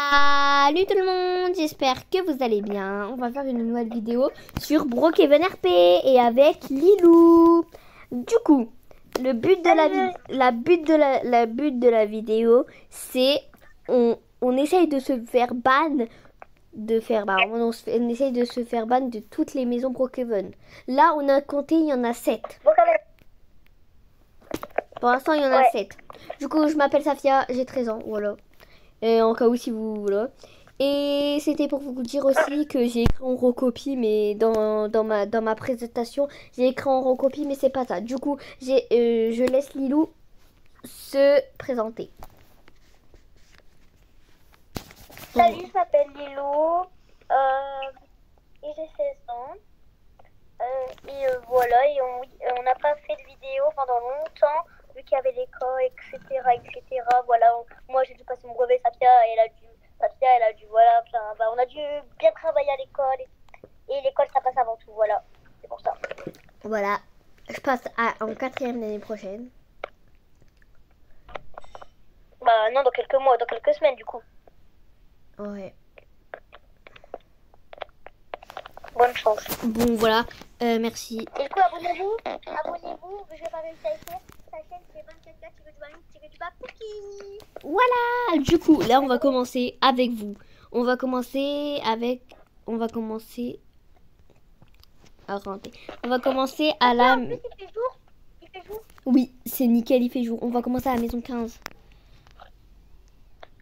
Salut tout le monde, j'espère que vous allez bien. On va faire une nouvelle vidéo sur Brookhaven RP et avec Lilou. Du coup, le but de la vidéo, c'est on essaye de se faire ban on essaye de se faire ban de toutes les maisons Brookhaven. Là, on a compté, il y en a 7. Pour l'instant, il y en a 7. Du coup, je m'appelle Safia, j'ai 13 ans, voilà. En cas où si vous voulez. Et c'était pour vous dire aussi que j'ai écrit en recopie, mais dans ma présentation, j'ai écrit en recopie, mais c'est pas ça. Du coup, je laisse Lilou se présenter. Salut, je m'appelle Lilou et j'ai 16 ans. Voilà, et on n'a pas fait de vidéo pendant longtemps, vu qu'il y avait l'école, etc. Voilà, moi j'ai dû passer mon brevet, Safia, elle a dû, voilà, on a dû bien travailler à l'école, et l'école ça passe avant tout, voilà, c'est pour ça. Voilà, je passe en 4e l'année prochaine. Bah non, dans quelques mois, dans quelques semaines du coup. Ouais. Bonne chance. Bon, voilà, merci. Et du coup, abonnez-vous, je vais pas réussir à écrire. Sa chaîne c'est 24K Pouki. Voilà, du coup, là, on va commencer avec vous. On va commencer à la... En plus, il fait jour. Oui, c'est nickel, il fait jour. On va commencer à la maison 15.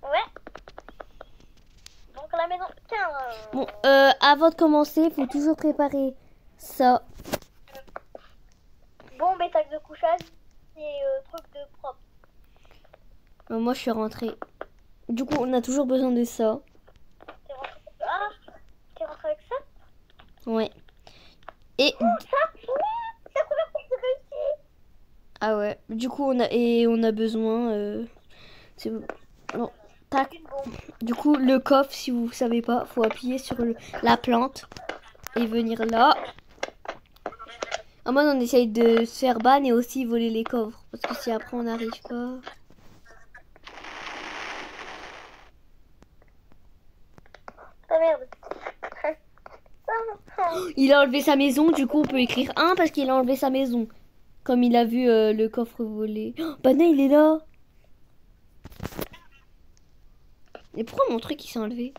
Ouais. Donc la maison 15. Bon, avant de commencer, il faut toujours préparer ça. Bon, sac de couchage et truc de propre. Moi, je suis rentrée. Du coup, on a toujours besoin de ça. T'es rentrée avec ça? Ouais. Et... Oh, ça? Ouais, c'est la première fois que j'ai réussi. Ah ouais. Du coup, on a besoin... c'est bon. Tac. Du coup, le coffre, si vous savez pas, faut appuyer sur la plante et venir là. En mode, on essaye de se faire ban et aussi voler les coffres. Parce que si après, on n'arrive pas... Oh merde. Il a enlevé sa maison, du coup, on peut écrire 1 parce qu'il a enlevé sa maison. Comme il a vu le coffre volé. Oh, Bana, il est là. Et pourquoi mon truc, il s'est enlevé?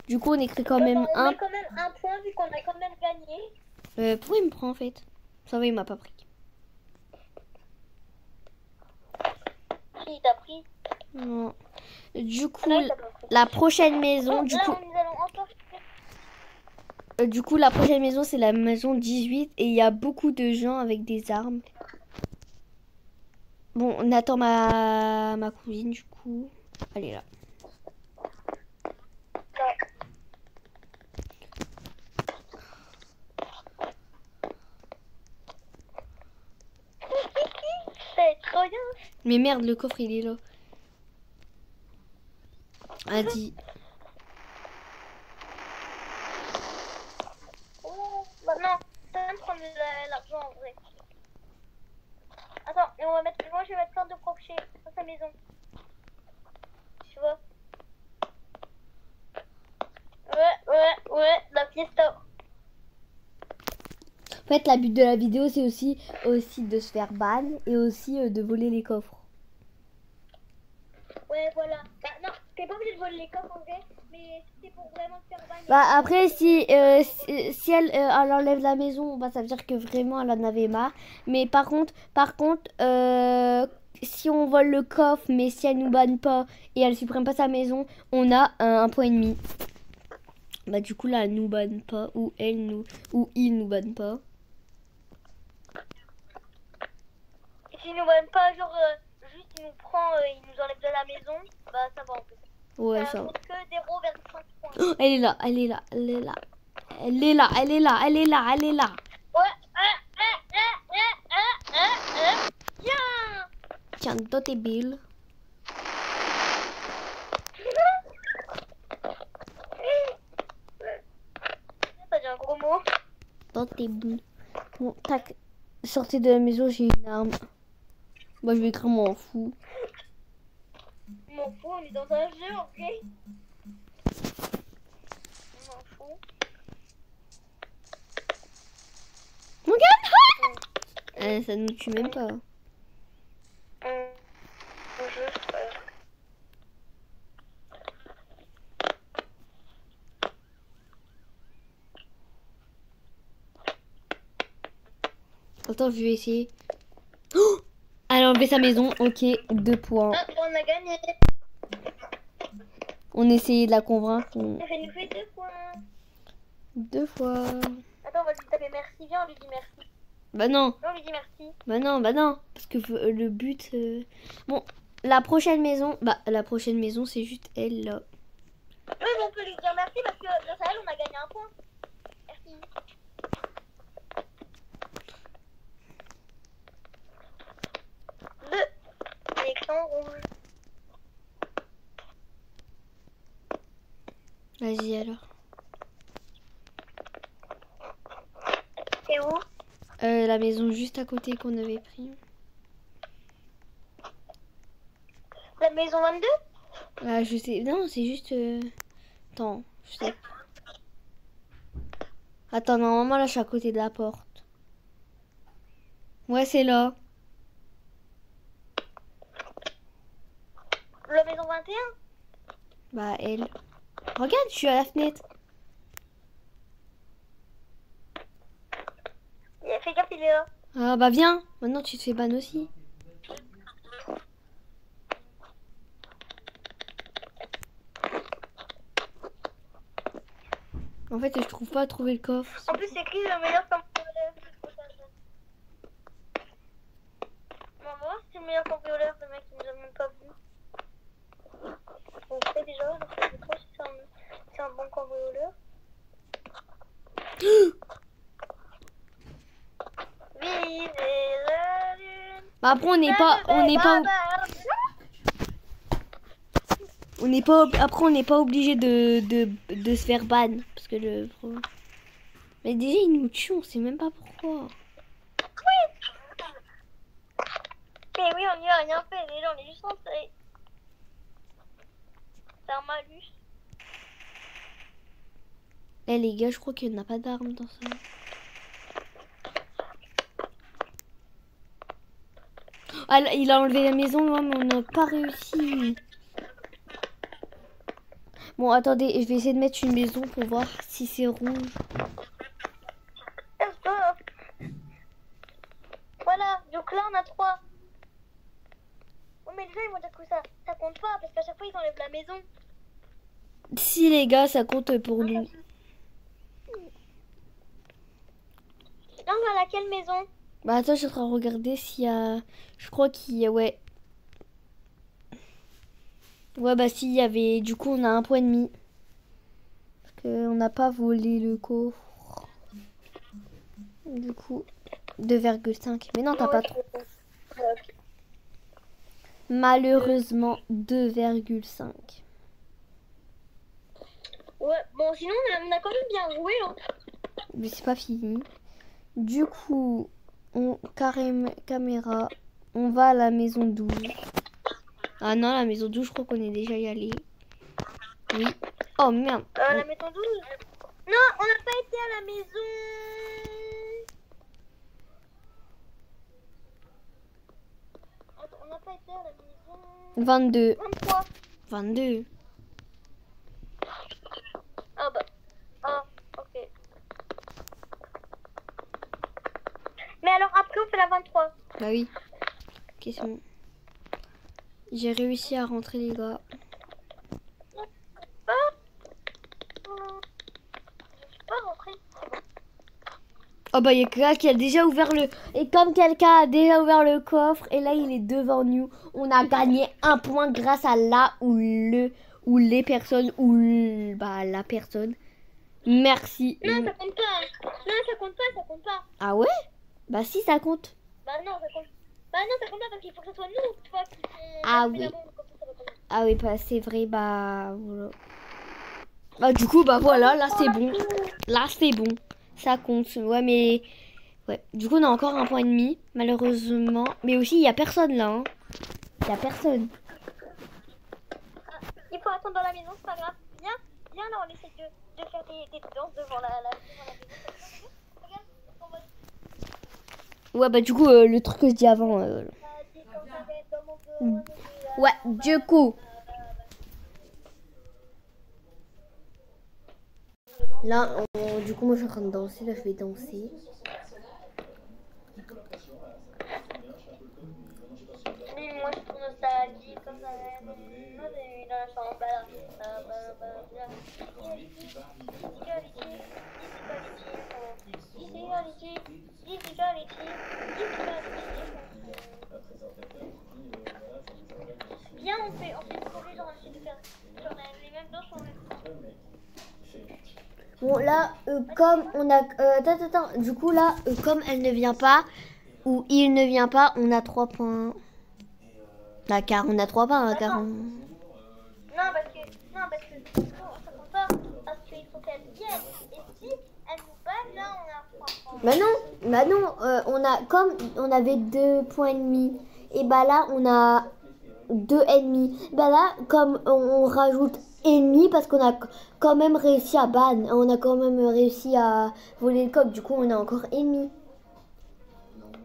Du coup, on écrit quand même on 1. met quand même un point vu qu'on a quand même gagné. Pourquoi il me prend en fait? Ça va, il m'a pas pris. Qui t'a pris? Non. Du coup, la prochaine maison, Nous allons encore... du coup, la prochaine maison, c'est la maison 18 et il y a beaucoup de gens avec des armes. Bon, on attend ma cousine, du coup. Elle est là. C'est trop bien. Mais merde, le coffre, il est là. A dit. Oh, bah non, ça va me prendre l'argent en vrai. Attends, et moi je vais mettre plein de crochets dans sa maison. Tu vois? Ouais, la fiesta. En fait, la but de la vidéo, c'est aussi de se faire ban et aussi de voler les coffres. Ouais, voilà. Bah non, t'es pas obligé de voler les coffres en vrai, mais c'est pour vraiment te faire ban. Bah après, si elle enlève la maison, bah, ça veut dire que vraiment, elle en avait marre. Mais par contre, si on vole le coffre, mais si elle nous banne pas et elle supprime pas sa maison, on a un point et demi. Bah du coup, là, elle nous banne pas ou il nous banne pas. Et s'il nous banne pas, genre, juste il nous prend, il nous enlève de la maison, bah ça va en fait. Ouais, ça ça va. compte que 0,5 points. Oh, elle est là. Ouais, Viens. Tiens, dans tes billes. T'as dit un gros mot. Dans tes billes. Bon, tac. Sortez de la maison, j'ai une arme. Moi, je vais écrire m'en fous. Je m'en fous, on est dans un jeu, ok? Je m'en fous. Regarde. Ça nous tue même pas. Un jeu, frère. Attends, je vais essayer. Oh, elle a enlevé sa maison. Ok, 2 points. Ah, on a gagné. On essayait de la convaincre. Elle nous fait 2 points. 2 fois. Attends, on va lui taper merci. Viens, on lui dit merci. Bah non. Viens, on lui dit merci. Bah non, bah non. Parce que le but... Bon, la prochaine maison... Bah, la prochaine maison, c'est juste elle, là. Oui, mais on peut lui dire merci parce que grâce à elle, on a gagné un point. Merci. L'écran rouge. Vas-y, alors. C'est où? La maison juste à côté qu'on avait pris. La maison 22? Ah, je sais... Non, c'est juste... Attends, je sais. Attends, normalement, là, je suis à côté de la porte. Ouais, c'est là. La maison 21? Bah, elle. Regarde, je suis à la fenêtre. Fais gaffe, il est là. Ah, bah, viens. Maintenant, tu te fais ban aussi. En fait, je trouve pas à trouver le coffre. En plus, c'est écrit le meilleur cambrioleur. On va voir si c'est le meilleur cambrioleur, le mec qui nous a même pas vu. On sait déjà, je sais pas si c'est un bon cambrioleur. Viser la lune. Bah, après, on n'est pas après, on n'est pas obligé de se faire ban. Parce que le... Mais déjà, ils nous tuent, on sait même pas pourquoi. Mais oui, on n'y a rien fait, déjà, on est juste rentrés. C'est un malus. Eh les gars, je crois qu'il n'y en a pas d'armes dans ça. Ah, là, il a enlevé la maison, moi, mais on n'a pas réussi. Bon, attendez, je vais essayer de mettre une maison pour voir si c'est rouge. Voilà, donc là, on a 3. Oh, mais déjà, ils vont dire que ça compte pas, parce qu'à chaque fois, ils enlèvent la maison. Si les gars, ça compte pour nous. Là, on va à laquelle maison? Bah attends, je suis en train de regarder s'il y a... Je crois qu'il y a... Ouais. Ouais, bah si, il y avait... Du coup, on a 1 point et demi. Parce qu'on n'a pas volé le coffre. Du coup, 2,5. Mais non, t'as pas trop. Malheureusement, 2,5. Ouais, bon, sinon, on a quand même bien joué, hein. Mais c'est pas fini. Du coup, caméra, on va à la maison 12. Ah non, la maison 12, je crois qu'on est déjà y allé. Oui. Oh merde. La maison 12? Non, on n'a pas été à la maison. Attends, on n'a pas été à la maison. 22. 23. 22. Ah bah. Ah, ok. Mais alors après, on fait la 23. Bah oui. Ok, c'est bon. J'ai réussi à rentrer, les gars. Je suis pas rentrée. Oh bah il y a quelqu'un qui a déjà ouvert le... Et comme quelqu'un a déjà ouvert le coffre, et là il est devant nous, on a gagné 1 point grâce à là ou les personnes, bah la personne. Merci. Non, ça compte pas. Non, ça compte pas, ça compte pas. Ah ouais? Bah si, ça compte. Bah non, ça compte. Bah non, ça compte pas parce qu'il faut que ce soit nous, toi, qui Ah oui. Ah oui, bah c'est vrai, bah voilà. Bah du coup, bah voilà, là c'est bon. Là c'est bon. Ça compte. Ouais, mais... Ouais. Du coup, on a encore 1 point et demi, malheureusement. Mais aussi, il n'y a personne là. Hein. Il n'y a personne. Il faut attendre dans la maison, c'est pas grave. Viens, viens là, on essaie de faire des danses devant la maison. Regarde, on va... Ouais, bah du coup, le truc que je dis avant... Ouais, du coup... Là, du coup, moi, je suis en train de danser. Là, je vais danser. Mais moi, je trouve nostalgique comme ça. Moi, j'ai dans la chambre. Viens, on fait une choré, genre, on essaie de faire genre, les mêmes danses en même temps. Bon, là, comme on a... attends. Du coup, là, comme elle ne vient pas, ou il ne vient pas, on a 3 points. Là, car on a 3 points, car on... Non, parce que ça compte pas, parce qu'il faut qu'elle vienne. Et si elle nous bat, là, on a 3 points. Bah non, on a, comme on avait 2 points et demi, et bah là, on a 2 et demi. Bah là, comme on rajoute et demi, parce qu'on a quand même réussi à ban, on a quand même réussi à voler le coq, du coup, on a encore et demi.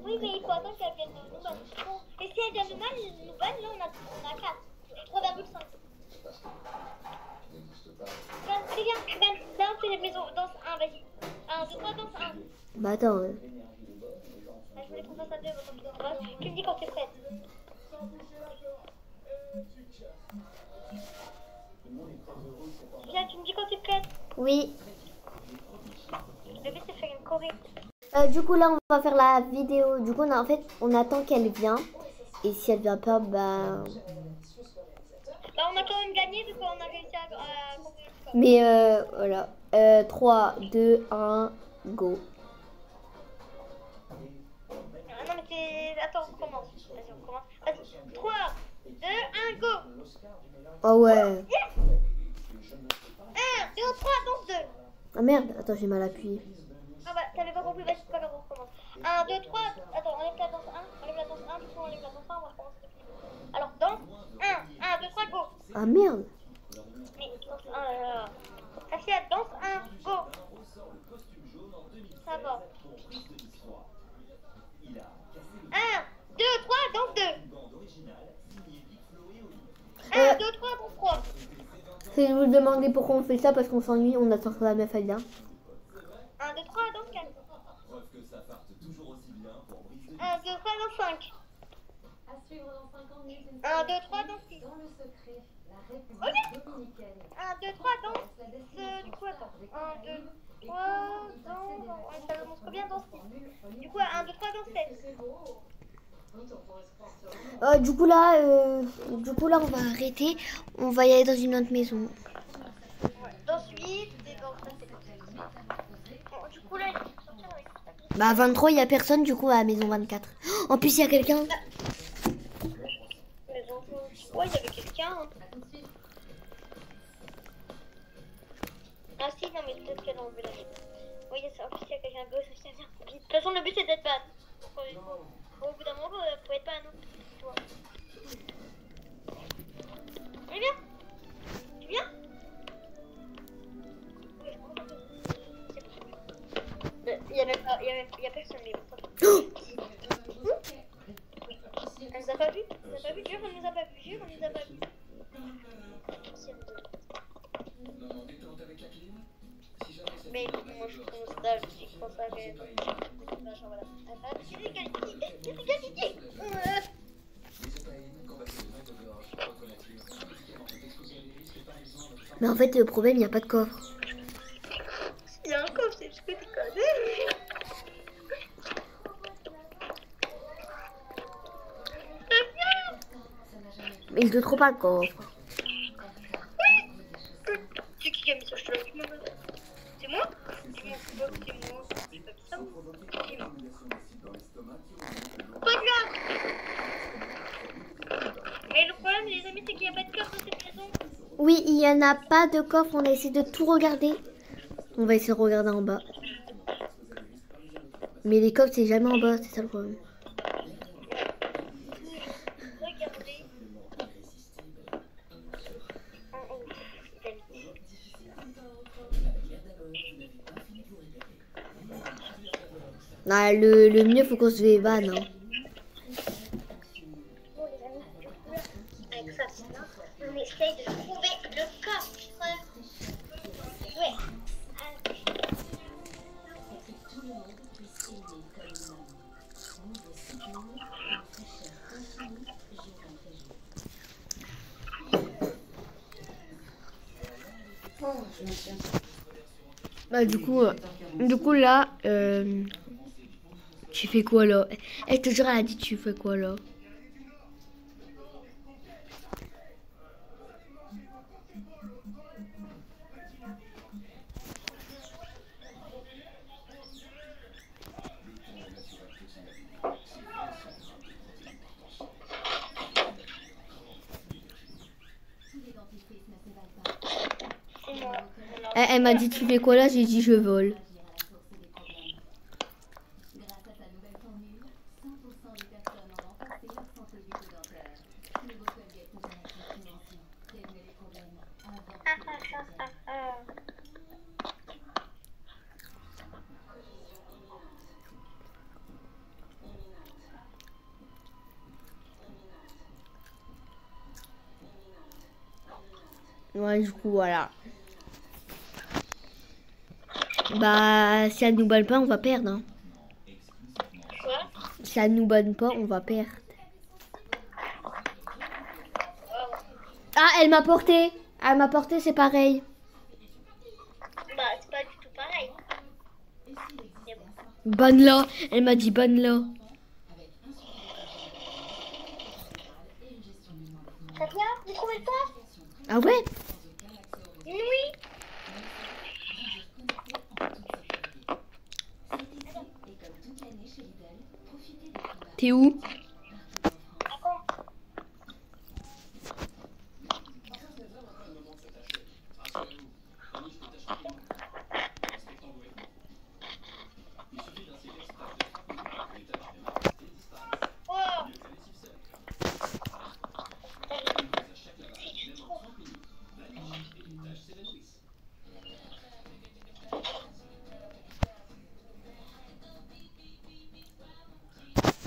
Oui, mais il faut attendre qu'elle vienne nous ban. Bon, et si elle vient nous ban, là, on a 4. 3,5. Regarde, là, on fait les maisons. Danse 1, vas-y. 1, 2, 3, danse 1. Bah attends, Je voulais qu'on fasse à 2, tu me dis quand tu es prête. Viens, tu me dis quand tu es prête. oui. Le but, c'est de faire une choré. Du coup, là, on va faire la vidéo. Du coup, en fait, on attend qu'elle vienne. Et si elle vient pas, bah... Bah, on a quand même gagné, vu qu'on a réussi à conquérir le score. Mais voilà. 3, 2, 1, go. Ah, non, mais c'est... Attends, on recommence. Vas-y, on recommence. Vas-y. 3, 2, 1, go. Oh ouais. Yes. 1, 2, 3, danse 2. Ah merde, attends, j'ai mal appuyé. Ah bah, t'avais pas compris, vas-y, c'est pas grave, on recommence. 1, 2, 3, attends, on enlève la danse 1, on enlève la danse 1, du coup on enlève la danse 1, on va recommencer depuis le début. Alors, danse 1, 2, 3, go. Ah merde. Mais, danse 1, Kasia, danse 1, go. Ça va. 1, 2, 3, danse 2. 1, 2, 3, danse 3. Si vous demandez pourquoi on fait ça, parce qu'on s'ennuie, on attend que la meuf elle vient. 1, 2, 3, danse 4. 1, 2, 3, danse 5. 1, 2, 3, danse 6. Ok. 1, 2, 3, danse. Du coup, attends. 1, 2, 3, danse. Ouais, ça commence trop bien, danse 6. Du coup, 1, 2, 3, danse 7. Du coup là, on va arrêter. On va y aller dans une autre maison. Danse 8 et danse 7. Bon, du coup, là, il faut sortir avec. Bah 23, il y a personne du coup à la maison 24. En plus, il y a quelqu'un. Ouais, il y avait quelqu'un. Hein. Ah si, non, mais peut-être qu'elle a enlevé la maison. Oui, en plus, il y a quelqu'un de gauche, ça vient. De toute façon, le but, c'est d'être ban. Au bout d'un moment, faut être ban. Hein. Toi. Tu viens? Tu viens? Il y a personne, mais bon. Elle nous a pas vu? Elle nous a pas vu? Jure, elle nous a pas vu. Jure, elle nous a pas vu. Mais moi je trouve nostalgique quand ça arrive. Voilà. C'est l'égalité. Mais en fait, le problème, il n'y a pas de coffre. Il y a un coffre, c'est ce que tu connais. Mais il te trouve pas de coffre. C'est qui a mis ça? Je te l'ai dit, c'est moi? C'est moi. J'ai pas mis ça. Pas grave. Mais le problème, les amis, c'est qu'il n'y a pas de coffre dans cette maison. Oui, il n'y en a pas de coffre. On a essayé de tout regarder. On va essayer de regarder en bas. Mais les coffres, c'est jamais en bas. C'est ça le problème. Regardez. Ah, le mieux, faut qu'on se les banne. Hein. Bon, les amis, du coup, là, avec ça, on essaye de trouver le coffre. Ouais. Bah, du coup là, tu fais quoi là? Je te jure, elle a dit tu fais quoi là? Elle m'a dit tu fais quoi là? J'ai dit je vole. Ouais, du coup, voilà. Bah, si elle nous banne pas, on va perdre. Hein. Quoi? Si elle nous banne pas, on va perdre. Ah, elle m'a porté. Elle m'a porté, c'est pareil. Bah, c'est pas du tout pareil. Mais bon. Banne-la. Elle m'a dit banne-la. Ça vient? Vous trouvez pas? Ah ouais? Oui. T'es où?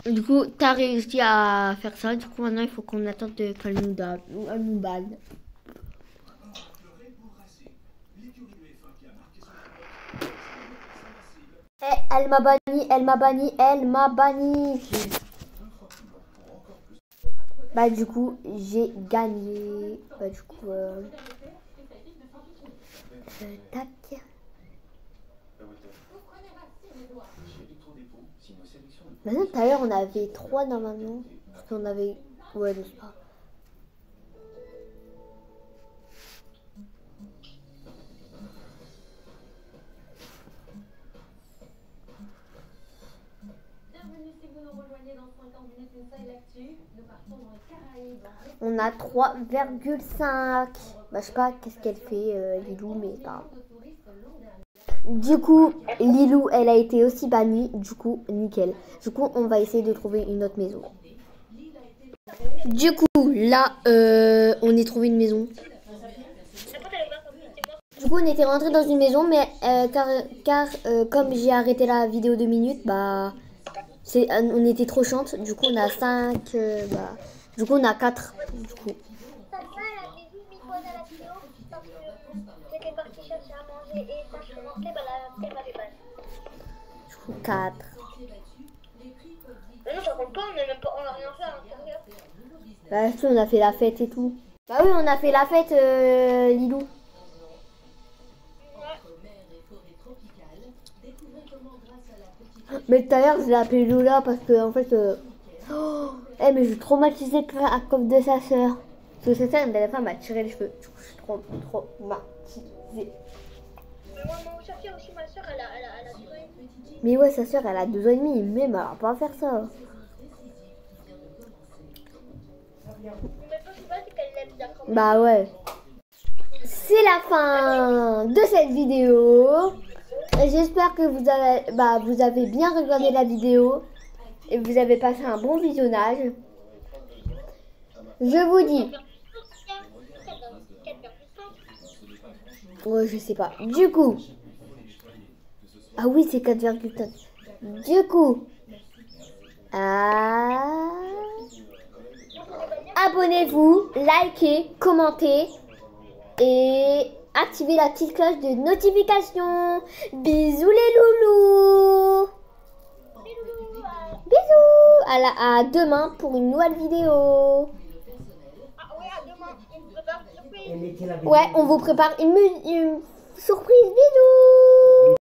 Du coup, t'as réussi à faire ça. Du coup, maintenant, il faut qu'on attende qu'elle nous banne. Elle m'a banni, elle m'a banni, elle m'a banni. Bah, du coup, j'ai gagné. Bah, du coup, tac. Maintenant, tout à l'heure, on avait 3 normalement. Parce qu'on avait... Ouais, n'est-ce pas? On a 3,5. Bah, je sais pas qu'est-ce qu'elle fait, Lilou, mais pas. Du coup, Lilou, elle a été aussi bannie. Du coup, nickel. Du coup, on va essayer de trouver une autre maison. Du coup, là, on est trouvé une maison. Du coup, on était rentré dans une maison, mais car comme j'ai arrêté la vidéo 2 minutes, bah, on était trop chiante. Du coup, on a 5, bah, du coup, on a 4. Du coup. J'étais partie chercher à manger et quand je suis rentrée, bah, elle m'avait banni. Du coup, 4. Mais non, ça compte pas, on a rien fait à l'intérieur. Bah, si, on a fait la fête et tout. Bah oui, on a fait la fête, Lilou. Mais tout à l'heure, je l'ai appelée Lola parce que, en fait, mais je suis traumatisée à cause de sa soeur. Parce que sa soeur, une dernière fois, m'a tiré les cheveux. Du coup, je suis traumatisée. Mais moi, Sophia aussi, ma soeur, elle a 2 ans et demi. Mais ouais, sa soeur, elle a 2 ans et demi. Même, elle va pas faire ça. Mais pas, c'est pas qu'elle l'aime bien quand même. Bah ouais. C'est la fin de cette vidéo. J'espère que vous avez bien regardé la vidéo et vous avez passé un bon visionnage. Je vous dis. Ouais, je sais pas. Du coup. Ah oui, c'est 4,4. Du coup, abonnez-vous, likez, commentez et activez la petite cloche de notification. Bisous les loulous. Bisous. À demain pour une nouvelle vidéo. Ouais, on vous prépare une surprise. Bisous.